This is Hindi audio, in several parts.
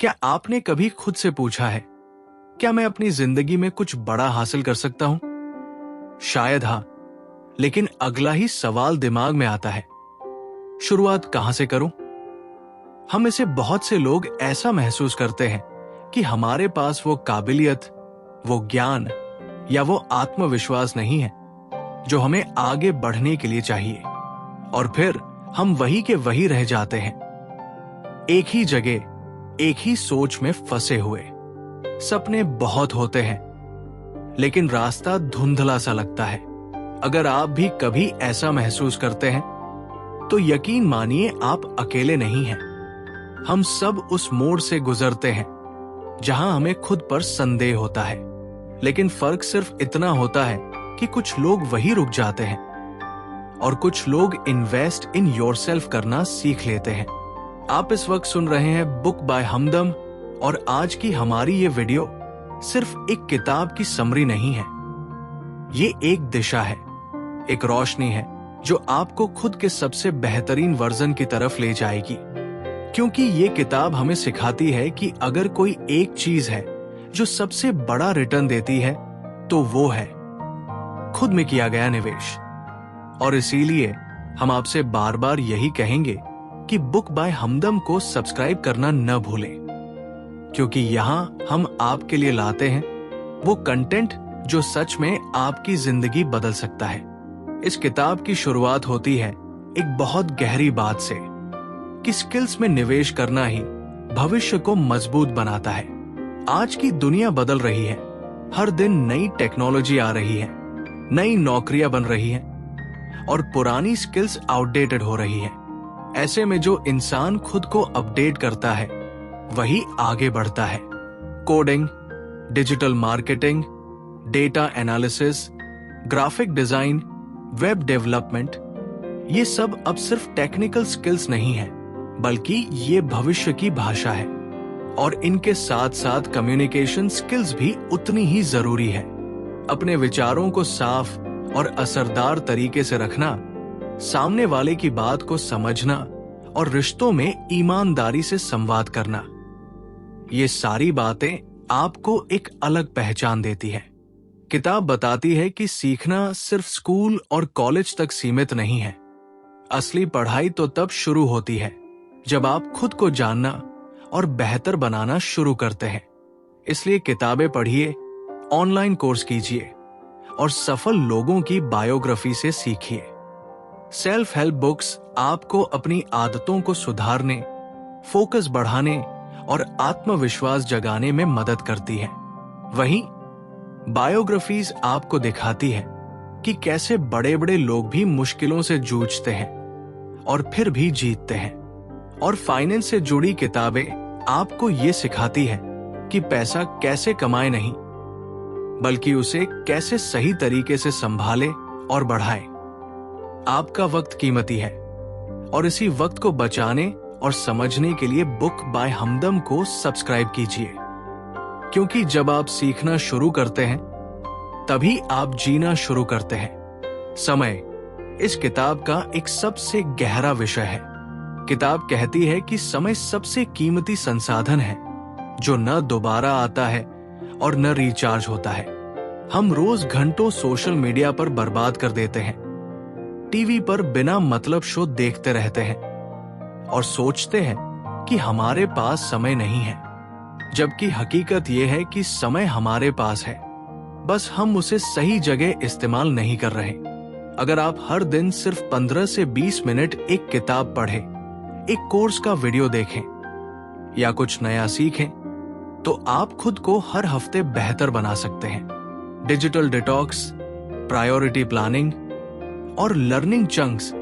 क्या आपने कभी खुद से पूछा है, क्या मैं अपनी जिंदगी में कुछ बड़ा हासिल कर सकता हूं? शायद हाँ, लेकिन अगला ही सवाल दिमाग में आता है, शुरुआत कहां से करूं? हम में से बहुत से लोग ऐसा महसूस करते हैं कि हमारे पास वो काबिलियत, वो ज्ञान या वो आत्मविश्वास नहीं है जो हमें आगे बढ़ने के लिए चाहिए, और फिर हम वही के वही रह जाते हैं, एक ही जगह, एक ही सोच में फंसे हुए। सपने बहुत होते हैं, लेकिन रास्ता धुंधला सा लगता है। अगर आप भी कभी ऐसा महसूस करते हैं, तो यकीन मानिए आप अकेले नहीं हैं। हम सब उस मोड़ से गुजरते हैं जहां हमें खुद पर संदेह होता है, लेकिन फर्क सिर्फ इतना होता है कि कुछ लोग वही रुक जाते हैं और कुछ लोग इन्वेस्ट इन योरसेल्फ करना सीख लेते हैं। आप इस वक्त सुन रहे हैं बुक बाय हमदम, और आज की हमारी ये वीडियो सिर्फ एक किताब की समरी नहीं है। ये एक दिशा है, एक रोशनी है जो आपको खुद के सबसे बेहतरीन वर्जन की तरफ ले जाएगी। क्योंकि ये किताब हमें सिखाती है कि अगर कोई एक चीज है जो सबसे बड़ा रिटर्न देती है, तो वो है खुद में किया गया निवेश। और इसीलिए हम आपसे बार बार यही कहेंगे कि बुक बाय हमदम को सब्सक्राइब करना न भूलें, क्योंकि यहां हम आपके लिए लाते हैं वो कंटेंट जो सच में आपकी जिंदगी बदल सकता है। इस किताब की शुरुआत होती है एक बहुत गहरी बात से कि स्किल्स में निवेश करना ही भविष्य को मजबूत बनाता है। आज की दुनिया बदल रही है, हर दिन नई टेक्नोलॉजी आ रही है, नई नौकरियां बन रही हैं और पुरानी स्किल्स आउटडेटेड हो रही हैं। ऐसे में जो इंसान खुद को अपडेट करता है वही आगे बढ़ता है। Coding, digital marketing, data analysis, graphic design, web development, ये सब अब सिर्फ टेक्निकल स्किल्स नहीं है, बल्कि ये भविष्य की भाषा है। और इनके साथ साथ कम्युनिकेशन स्किल्स भी उतनी ही जरूरी है। अपने विचारों को साफ और असरदार तरीके से रखना, सामने वाले की बात को समझना और रिश्तों में ईमानदारी से संवाद करना, ये सारी बातें आपको एक अलग पहचान देती है। किताब बताती है कि सीखना सिर्फ स्कूल और कॉलेज तक सीमित नहीं है। असली पढ़ाई तो तब शुरू होती है जब आप खुद को जानना और बेहतर बनाना शुरू करते हैं। इसलिए किताबें पढ़िए, ऑनलाइन कोर्स कीजिए और सफल लोगों की बायोग्राफी से सीखिए। सेल्फ हेल्प बुक्स आपको अपनी आदतों को सुधारने, फोकस बढ़ाने और आत्मविश्वास जगाने में मदद करती है। वहीं बायोग्राफीज आपको दिखाती है कि कैसे बड़े बड़े लोग भी मुश्किलों से जूझते हैं और फिर भी जीतते हैं। और फाइनेंस से जुड़ी किताबें आपको ये सिखाती है कि पैसा कैसे कमाए नहीं, बल्कि उसे कैसे सही तरीके से संभाले और बढ़ाए। आपका वक्त कीमती है और इसी वक्त को बचाने और समझने के लिए बुक बाय हमदम को सब्सक्राइब कीजिए, क्योंकि जब आप सीखना शुरू करते हैं तभी आप जीना शुरू करते हैं। समय इस किताब का एक सबसे गहरा विषय है। किताब कहती है कि समय सबसे कीमती संसाधन है जो न दोबारा आता है और न रिचार्ज होता है। हम रोज घंटों सोशल मीडिया पर बर्बाद कर देते हैं, टीवी पर बिना मतलब शो देखते रहते हैं और सोचते हैं कि हमारे पास समय नहीं है, जबकि हकीकत यह है कि समय हमारे पास है, बस हम उसे सही जगह इस्तेमाल नहीं कर रहे। अगर आप हर दिन सिर्फ 15 से 20 मिनट एक किताब पढ़ें, एक कोर्स का वीडियो देखें या कुछ नया सीखें, तो आप खुद को हर हफ्ते बेहतर बना सकते हैं। डिजिटल डिटॉक्स, प्रायोरिटी प्लानिंग और लर्निंग चंक्स,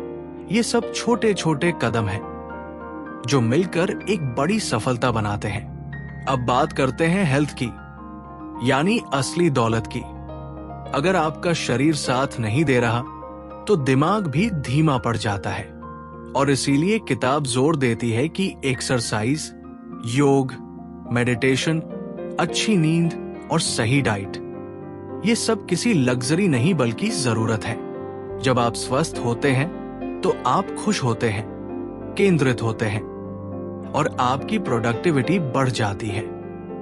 ये सब छोटे छोटे कदम हैं जो मिलकर एक बड़ी सफलता बनाते हैं। अब बात करते हैं हेल्थ की, यानी असली दौलत की। अगर आपका शरीर साथ नहीं दे रहा तो दिमाग भी धीमा पड़ जाता है, और इसीलिए किताब जोर देती है कि एक्सरसाइज, योग, मेडिटेशन, अच्छी नींद और सही डाइट, ये सब किसी लग्जरी नहीं बल्कि जरूरत है। जब आप स्वस्थ होते हैं तो आप खुश होते हैं, केंद्रित होते हैं और आपकी प्रोडक्टिविटी बढ़ जाती है।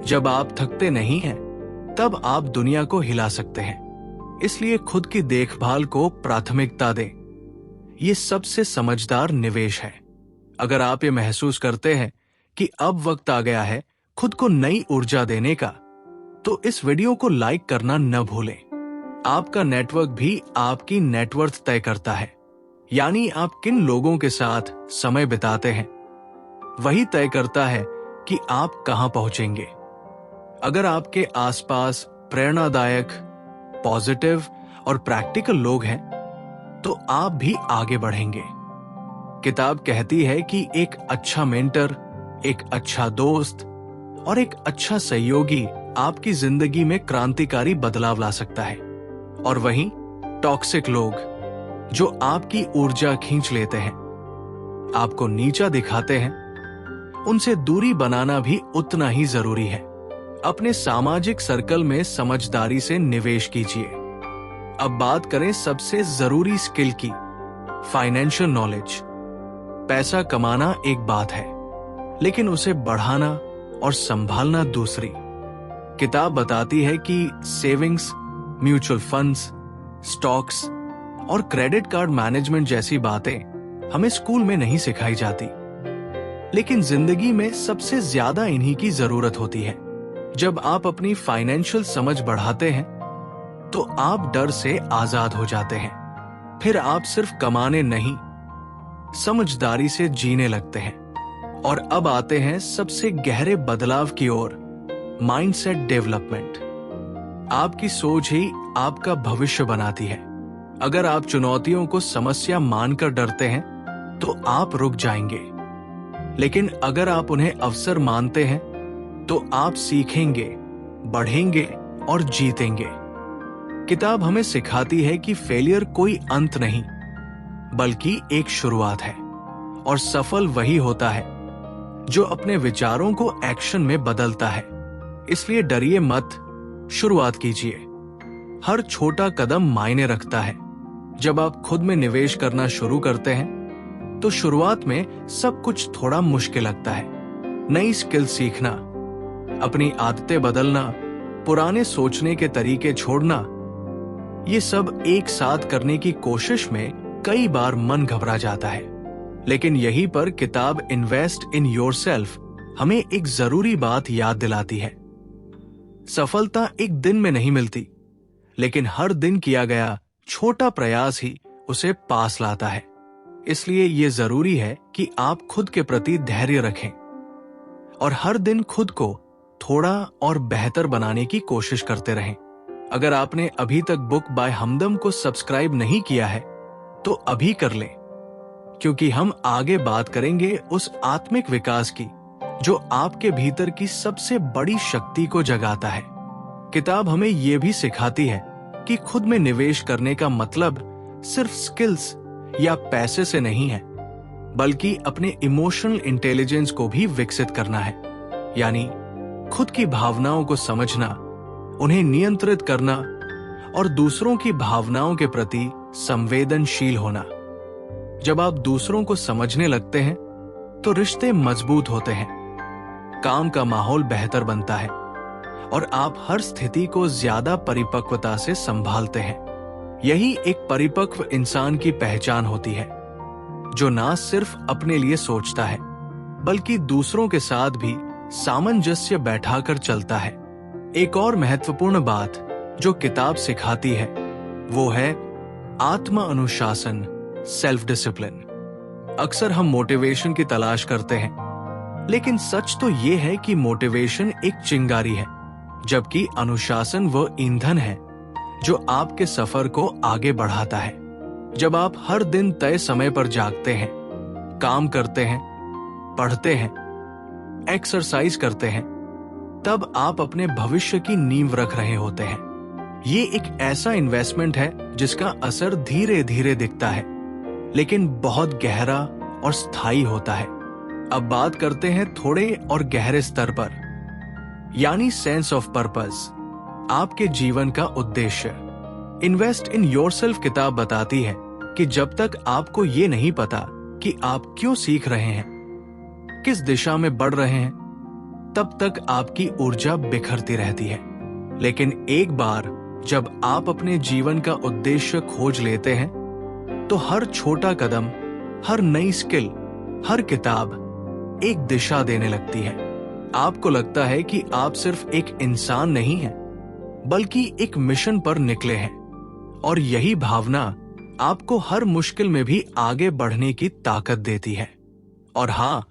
जब आप थकते नहीं हैं, तब आप दुनिया को हिला सकते हैं। इसलिए खुद की देखभाल को प्राथमिकता दें। ये सबसे समझदार निवेश है। अगर आप ये महसूस करते हैं कि अब वक्त आ गया है खुद को नई ऊर्जा देने का, तो इस वीडियो को लाइक करना न भूलें। आपका नेटवर्क भी आपकी नेटवर्थ तय करता है, यानी आप किन लोगों के साथ समय बिताते हैं वही तय करता है कि आप कहां पहुंचेंगे। अगर आपके आसपास प्रेरणादायक, पॉजिटिव और प्रैक्टिकल लोग हैं, तो आप भी आगे बढ़ेंगे। किताब कहती है कि एक अच्छा मेंटर, एक अच्छा दोस्त और एक अच्छा सहयोगी आपकी जिंदगी में क्रांतिकारी बदलाव ला सकता है। और वहीं टॉक्सिक लोग जो आपकी ऊर्जा खींच लेते हैं, आपको नीचा दिखाते हैं, उनसे दूरी बनाना भी उतना ही जरूरी है। अपने सामाजिक सर्कल में समझदारी से निवेश कीजिए। अब बात करें सबसे जरूरी स्किल की, फाइनेंशियल नॉलेज। पैसा कमाना एक बात है, लेकिन उसे बढ़ाना और संभालना दूसरी। किताब बताती है कि सेविंग्स, म्यूचुअल फंड्स, स्टॉक्स और क्रेडिट कार्ड मैनेजमेंट जैसी बातें हमें स्कूल में नहीं सिखाई जाती, लेकिन जिंदगी में सबसे ज्यादा इन्हीं की जरूरत होती है। जब आप अपनी फाइनेंशियल समझ बढ़ाते हैं, तो आप डर से आजाद हो जाते हैं। फिर आप सिर्फ कमाने नहीं, समझदारी से जीने लगते हैं। और अब आते हैं सबसे गहरे बदलाव की ओर, माइंडसेट डेवलपमेंट। आपकी सोच ही आपका भविष्य बनाती है। अगर आप चुनौतियों को समस्या मानकर डरते हैं, तो आप रुक जाएंगे। लेकिन अगर आप उन्हें अवसर मानते हैं, तो आप सीखेंगे, बढ़ेंगे और जीतेंगे। किताब हमें सिखाती है कि फेलियर कोई अंत नहीं, बल्कि एक शुरुआत है। और सफल वही होता है जो अपने विचारों को एक्शन में बदलता है। इसलिए डरिए मत, शुरुआत कीजिए। हर छोटा कदम मायने रखता है। जब आप खुद में निवेश करना शुरू करते हैं, तो शुरुआत में सब कुछ थोड़ा मुश्किल लगता है। नई स्किल सीखना, अपनी आदतें बदलना, पुराने सोचने के तरीके छोड़ना, ये सब एक साथ करने की कोशिश में कई बार मन घबरा जाता है। लेकिन यहीं पर किताब इन्वेस्ट इन योरसेल्फ हमें एक जरूरी बात याद दिलाती है। सफलता एक दिन में नहीं मिलती, लेकिन हर दिन किया गया छोटा प्रयास ही उसे पास लाता है। इसलिए ये जरूरी है कि आप खुद के प्रति धैर्य रखें और हर दिन खुद को थोड़ा और बेहतर बनाने की कोशिश करते रहें। अगर आपने अभी तक बुक बाय हमदम को सब्सक्राइब नहीं किया है, तो अभी कर लें, क्योंकि हम आगे बात करेंगे उस आत्मिक विकास की जो आपके भीतर की सबसे बड़ी शक्ति को जगाता है। किताब हमें यह भी सिखाती है कि खुद में निवेश करने का मतलब सिर्फ स्किल्स या पैसे से नहीं है, बल्कि अपने इमोशनल इंटेलिजेंस को भी विकसित करना है। यानी खुद की भावनाओं को समझना, उन्हें नियंत्रित करना और दूसरों की भावनाओं के प्रति संवेदनशील होना। जब आप दूसरों को समझने लगते हैं, तो रिश्ते मजबूत होते हैं, काम का माहौल बेहतर बनता है और आप हर स्थिति को ज्यादा परिपक्वता से संभालते हैं। यही एक परिपक्व इंसान की पहचान होती है, जो ना सिर्फ अपने लिए सोचता है, बल्कि दूसरों के साथ भी सामंजस्य बैठाकर चलता है। एक और महत्वपूर्ण बात जो किताब सिखाती है, वो है आत्म अनुशासन, सेल्फ डिसिप्लिन। अक्सर हम मोटिवेशन की तलाश करते हैं, लेकिन सच तो ये है कि मोटिवेशन एक चिंगारी है, जबकि अनुशासन वो ईंधन है जो आपके सफर को आगे बढ़ाता है। जब आप हर दिन तय समय पर जागते हैं, काम करते हैं, पढ़ते हैं, एक्सरसाइज करते हैं, तब आप अपने भविष्य की नींव रख रहे होते हैं। ये एक ऐसा इन्वेस्टमेंट है जिसका असर धीरे धीरे दिखता है, लेकिन बहुत गहरा और स्थायी होता है। अब बात करते हैं थोड़े और गहरे स्तर पर, यानी सेंस ऑफ पर्पस, आपके जीवन का उद्देश्य। इन्वेस्ट इन योरसेल्फ किताब बताती है कि जब तक आपको ये नहीं पता कि आप क्यों सीख रहे हैं, किस दिशा में बढ़ रहे हैं, तब तक आपकी ऊर्जा बिखरती रहती है। लेकिन एक बार जब आप अपने जीवन का उद्देश्य खोज लेते हैं, तो हर छोटा कदम, हर नई स्किल, हर किताब एक दिशा देने लगती है। आपको लगता है कि आप सिर्फ एक इंसान नहीं हैं, बल्कि एक मिशन पर निकले हैं। और यही भावना आपको हर मुश्किल में भी आगे बढ़ने की ताकत देती है। और हाँ,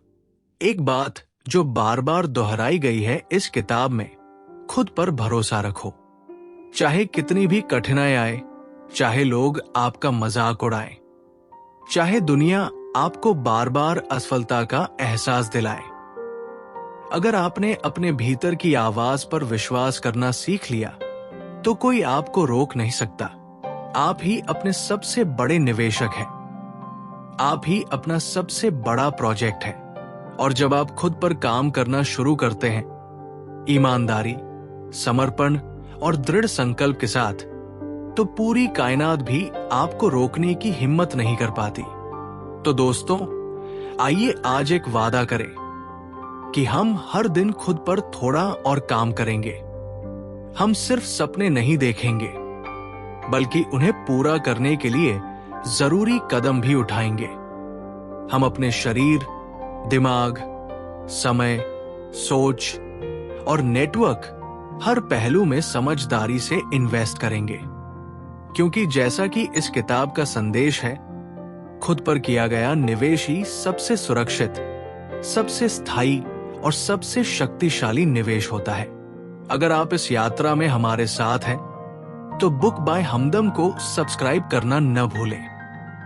एक बात जो बार बार दोहराई गई है इस किताब में, खुद पर भरोसा रखो। चाहे कितनी भी कठिनाई आए, चाहे लोग आपका मजाक उड़ाएं, चाहे दुनिया आपको बार बार असफलता का एहसास दिलाए, अगर आपने अपने भीतर की आवाज पर विश्वास करना सीख लिया, तो कोई आपको रोक नहीं सकता। आप ही अपने सबसे बड़े निवेशक हैं। आप ही अपना सबसे बड़ा प्रोजेक्ट है। और जब आप खुद पर काम करना शुरू करते हैं, ईमानदारी, समर्पण और दृढ़ संकल्प के साथ, तो पूरी कायनात भी आपको रोकने की हिम्मत नहीं कर पाती। तो दोस्तों, आइए आज एक वादा करें कि हम हर दिन खुद पर थोड़ा और काम करेंगे। हम सिर्फ सपने नहीं देखेंगे, बल्कि उन्हें पूरा करने के लिए जरूरी कदम भी उठाएंगे। हम अपने शरीर, दिमाग, समय, सोच और नेटवर्क हर पहलू में समझदारी से इन्वेस्ट करेंगे। क्योंकि जैसा कि इस किताब का संदेश है, खुद पर किया गया निवेश ही सबसे सुरक्षित, सबसे स्थायी और सबसे शक्तिशाली निवेश होता है। अगर आप इस यात्रा में हमारे साथ हैं, तो बुक बाय हमदम को सब्सक्राइब करना न भूलें।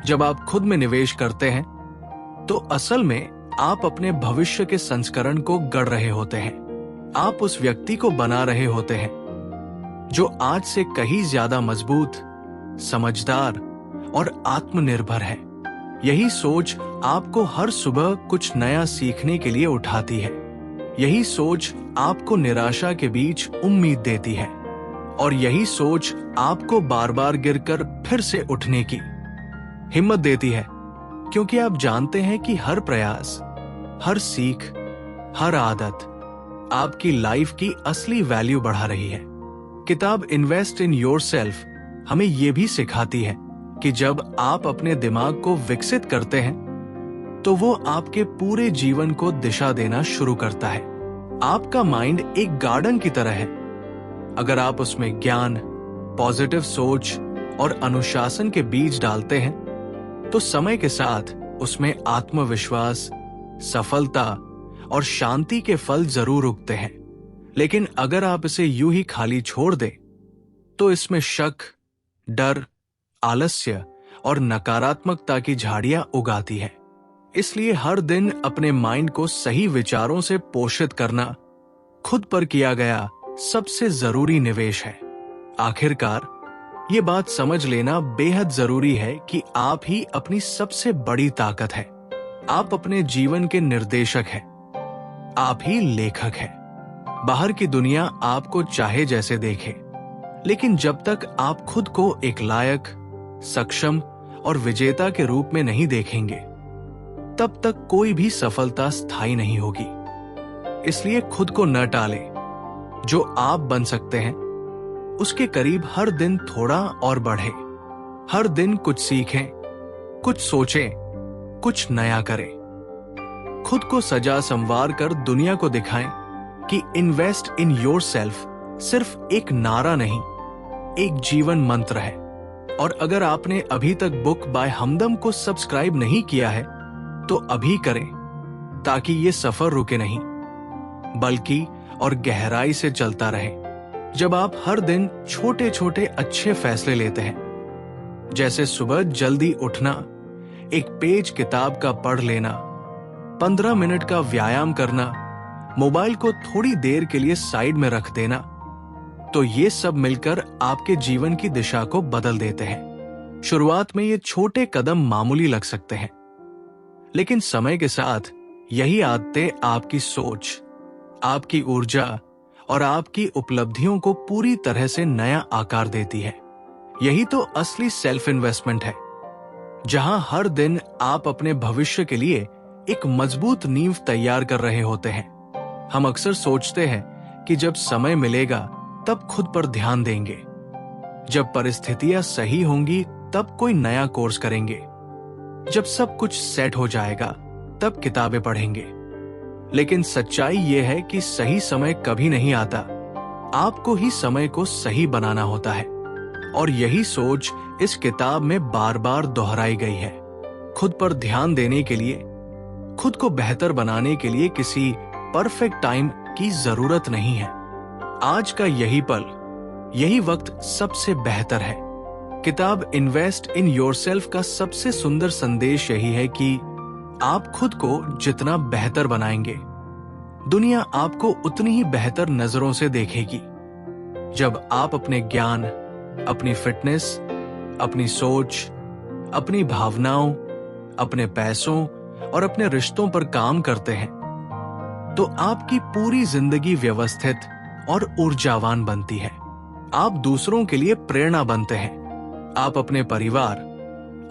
जब आप खुद में निवेश करते हैं, तो असल में आप अपने भविष्य के संस्करण को गढ़ रहे होते हैं। आप उस व्यक्ति को बना रहे होते हैं जो आज से कहीं ज्यादा मजबूत, समझदार और आत्मनिर्भर है। यही सोच आपको हर सुबह कुछ नया सीखने के लिए उठाती है। यही सोच आपको निराशा के बीच उम्मीद देती है। और यही सोच आपको बार बार गिरकर फिर से उठने की हिम्मत देती है, क्योंकि आप जानते हैं कि हर प्रयास, हर सीख, हर आदत आपकी लाइफ की असली वैल्यू बढ़ा रही है। किताब इन्वेस्ट इन योरसेल्फ हमें यह भी सिखाती है कि जब आप अपने दिमाग को विकसित करते हैं, तो वो आपके पूरे जीवन को दिशा देना शुरू करता है। आपका माइंड एक गार्डन की तरह है। अगर आप उसमें ज्ञान, पॉजिटिव सोच और अनुशासन के बीज डालते हैं, तो समय के साथ उसमें आत्मविश्वास, सफलता और शांति के फल जरूर उगते हैं। लेकिन अगर आप इसे यूं ही खाली छोड़ दें, तो इसमें शक, डर, आलस्य और नकारात्मकता की झाड़ियां उगाती है। इसलिए हर दिन अपने माइंड को सही विचारों से पोषित करना खुद पर किया गया सबसे जरूरी निवेश है। आखिरकार ये बात समझ लेना बेहद जरूरी है कि आप ही अपनी सबसे बड़ी ताकत है। आप अपने जीवन के निर्देशक हैं। आप ही लेखक हैं। बाहर की दुनिया आपको चाहे जैसे देखे, लेकिन जब तक आप खुद को एक लायक, सक्षम और विजेता के रूप में नहीं देखेंगे, तब तक कोई भी सफलता स्थायी नहीं होगी। इसलिए खुद को न टालें। जो आप बन सकते हैं, उसके करीब हर दिन थोड़ा और बढ़े। हर दिन कुछ सीखें, कुछ सोचें, कुछ नया करें। खुद को सजा संवार कर दुनिया को दिखाएं कि इन्वेस्ट इन योरसेल्फ सिर्फ एक नारा नहीं, एक जीवन मंत्र है। और अगर आपने अभी तक बुक बाय हमदम को सब्सक्राइब नहीं किया है, तो अभी करें, ताकि ये सफर रुके नहीं, बल्कि और गहराई से चलता रहे। जब आप हर दिन छोटे छोटे अच्छे फैसले लेते हैं, जैसे सुबह जल्दी उठना, एक पेज किताब का पढ़ लेना, 15 मिनट का व्यायाम करना, मोबाइल को थोड़ी देर के लिए साइड में रख देना, तो ये सब मिलकर आपके जीवन की दिशा को बदल देते हैं। शुरुआत में ये छोटे कदम मामूली लग सकते हैं, लेकिन समय के साथ यही आदतें आपकी सोच, आपकी ऊर्जा और आपकी उपलब्धियों को पूरी तरह से नया आकार देती है। यही तो असली सेल्फ इन्वेस्टमेंट है, जहां हर दिन आप अपने भविष्य के लिए एक मजबूत नींव तैयार कर रहे होते हैं। हम अक्सर सोचते हैं कि जब समय मिलेगा तब खुद पर ध्यान देंगे, जब परिस्थितियां सही होंगी तब कोई नया कोर्स करेंगे, जब सब कुछ सेट हो जाएगा तब किताबें पढ़ेंगे। लेकिन सच्चाई यह है कि सही समय कभी नहीं आता, आपको ही समय को सही बनाना होता है। और यही सोच इस किताब में बार बार दोहराई गई है। खुद पर ध्यान देने के लिए, खुद को बेहतर बनाने के लिए किसी परफेक्ट टाइम की जरूरत नहीं है। आज का यही पल, यही वक्त सबसे बेहतर है। किताब इन्वेस्ट इन योरसेल्फ का सबसे सुंदर संदेश यही है कि आप खुद को जितना बेहतर बनाएंगे, दुनिया आपको उतनी ही बेहतर नजरों से देखेगी। जब आप अपने ज्ञान, अपनी फिटनेस, अपनी सोच, अपनी भावनाओं, अपने पैसों और अपने रिश्तों पर काम करते हैं, तो आपकी पूरी जिंदगी व्यवस्थित और ऊर्जावान बनती है। आप दूसरों के लिए प्रेरणा बनते हैं। आप अपने परिवार,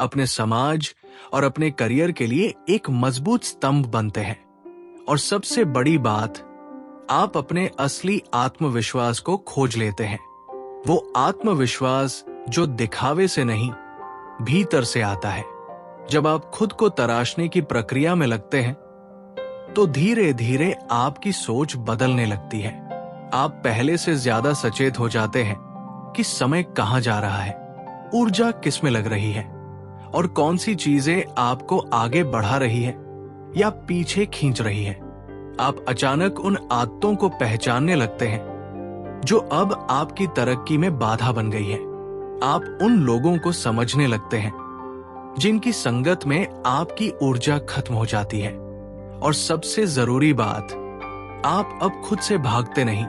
अपने समाज और अपने करियर के लिए एक मजबूत स्तंभ बनते हैं। और सबसे बड़ी बात, आप अपने असली आत्मविश्वास को खोज लेते हैं। वो आत्मविश्वास जो दिखावे से नहीं, भीतर से आता है। जब आप खुद को तराशने की प्रक्रिया में लगते हैं, तो धीरे धीरे आपकी सोच बदलने लगती है। आप पहले से ज्यादा सचेत हो जाते हैं कि समय कहां जा रहा है, ऊर्जा किस में लग रही है और कौन सी चीजें आपको आगे बढ़ा रही है या पीछे खींच रही है। आप अचानक उन आदतों को पहचानने लगते हैं जो अब आपकी तरक्की में बाधा बन गई है। आप उन लोगों को समझने लगते हैं जिनकी संगत में आपकी ऊर्जा खत्म हो जाती है। और सबसे जरूरी बात, आप अब खुद से भागते नहीं,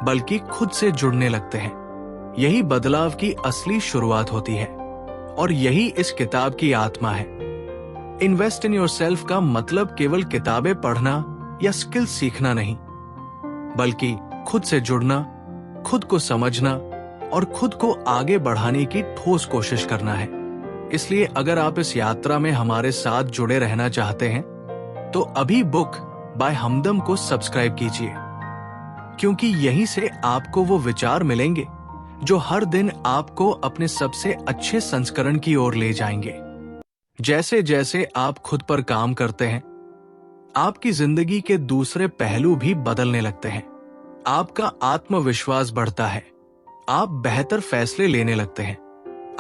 बल्कि खुद से जुड़ने लगते हैं। यही बदलाव की असली शुरुआत होती है और यही इस किताब की आत्मा है। इन्वेस्ट इन योरसेल्फ का मतलब केवल किताबें पढ़ना या स्किल सीखना नहीं, बल्कि खुद से जुड़ना, खुद को समझना और खुद को आगे बढ़ाने की ठोस कोशिश करना है। इसलिए अगर आप इस यात्रा में हमारे साथ जुड़े रहना चाहते हैं, तो अभी बुक बाय हमदम को सब्सक्राइब कीजिए, क्योंकि यहीं से आपको वो विचार मिलेंगे जो हर दिन आपको अपने सबसे अच्छे संस्करण की ओर ले जाएंगे। जैसे जैसे आप खुद पर काम करते हैं, आपकी जिंदगी के दूसरे पहलू भी बदलने लगते हैं। आपका आत्मविश्वास बढ़ता है, आप बेहतर फैसले लेने लगते हैं,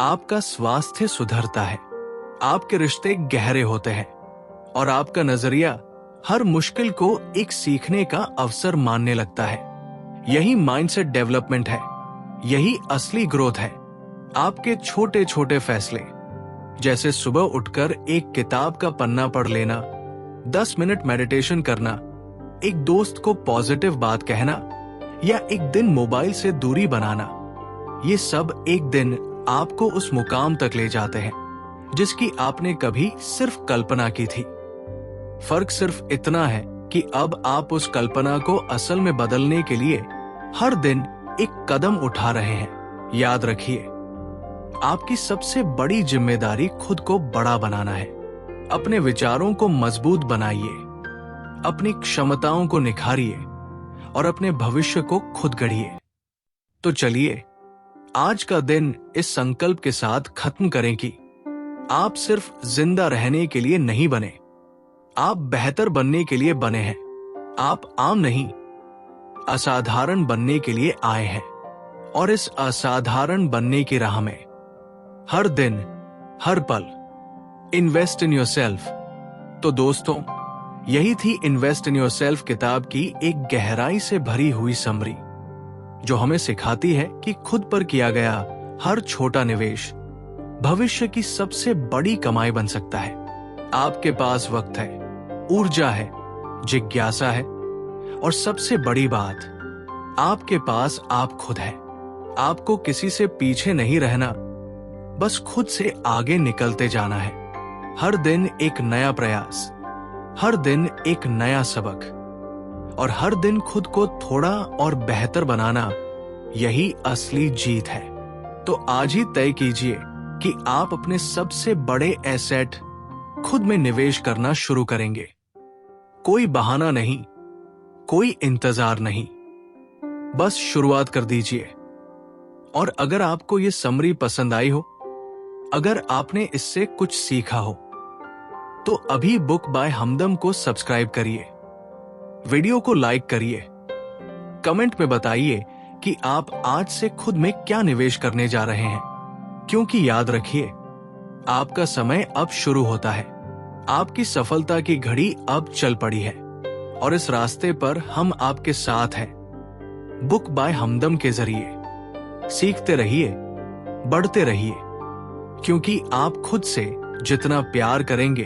आपका स्वास्थ्य सुधरता है, आपके रिश्ते गहरे होते हैं और आपका नजरिया हर मुश्किल को एक सीखने का अवसर मानने लगता है। यही माइंडसेट डेवलपमेंट है, यही असली ग्रोथ है। आपके छोटे छोटे फैसले, जैसे सुबह उठकर एक किताब का पन्ना पढ़ लेना, 10 मिनट मेडिटेशन करना, एक दोस्त को पॉजिटिव बात कहना या एक दिन मोबाइल से दूरी बनाना, ये सब एक दिन आपको उस मुकाम तक ले जाते हैं जिसकी आपने कभी सिर्फ कल्पना की थी। फर्क सिर्फ इतना है कि अब आप उस कल्पना को असल में बदलने के लिए हर दिन एक कदम उठा रहे हैं। याद रखिए, आपकी सबसे बड़ी जिम्मेदारी खुद को बड़ा बनाना है। अपने विचारों को मजबूत बनाइए, अपनी क्षमताओं को निखारिए और अपने भविष्य को खुद गढ़िए। तो चलिए, आज का दिन इस संकल्प के साथ खत्म करें कि आप सिर्फ जिंदा रहने के लिए नहीं बने, आप बेहतर बनने के लिए बने हैं। आप आम नहीं, असाधारण बनने के लिए आए हैं और इस असाधारण बनने की राह में हर दिन, हर पल इन्वेस्ट इन योरसेल्फ। तो दोस्तों, यही थी इन्वेस्ट इन योरसेल्फ किताब की एक गहराई से भरी हुई समरी, जो हमें सिखाती है कि खुद पर किया गया हर छोटा निवेश भविष्य की सबसे बड़ी कमाई बन सकता है। आपके पास वक्त है, ऊर्जा है, जिज्ञासा है और सबसे बड़ी बात, आपके पास आप खुद है। आपको किसी से पीछे नहीं रहना, बस खुद से आगे निकलते जाना है। हर दिन एक नया प्रयास, हर दिन एक नया सबक और हर दिन खुद को थोड़ा और बेहतर बनाना, यही असली जीत है। तो आज ही तय कीजिए कि आप अपने सबसे बड़े एसेट, खुद में निवेश करना शुरू करेंगे। कोई बहाना नहीं, कोई इंतजार नहीं, बस शुरुआत कर दीजिए। और अगर आपको ये समरी पसंद आई हो, अगर आपने इससे कुछ सीखा हो, तो अभी बुक बाय हमदम को सब्सक्राइब करिए, वीडियो को लाइक करिए, कमेंट में बताइए कि आप आज से खुद में क्या निवेश करने जा रहे हैं। क्योंकि याद रखिए, आपका समय अब शुरू होता है। आपकी सफलता की घड़ी अब चल पड़ी है और इस रास्ते पर हम आपके साथ हैं। बुक बाय हमदम के जरिए सीखते रहिए, बढ़ते रहिए, क्योंकि आप खुद से जितना प्यार करेंगे,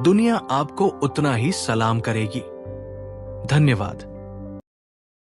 दुनिया आपको उतना ही सलाम करेगी। धन्यवाद।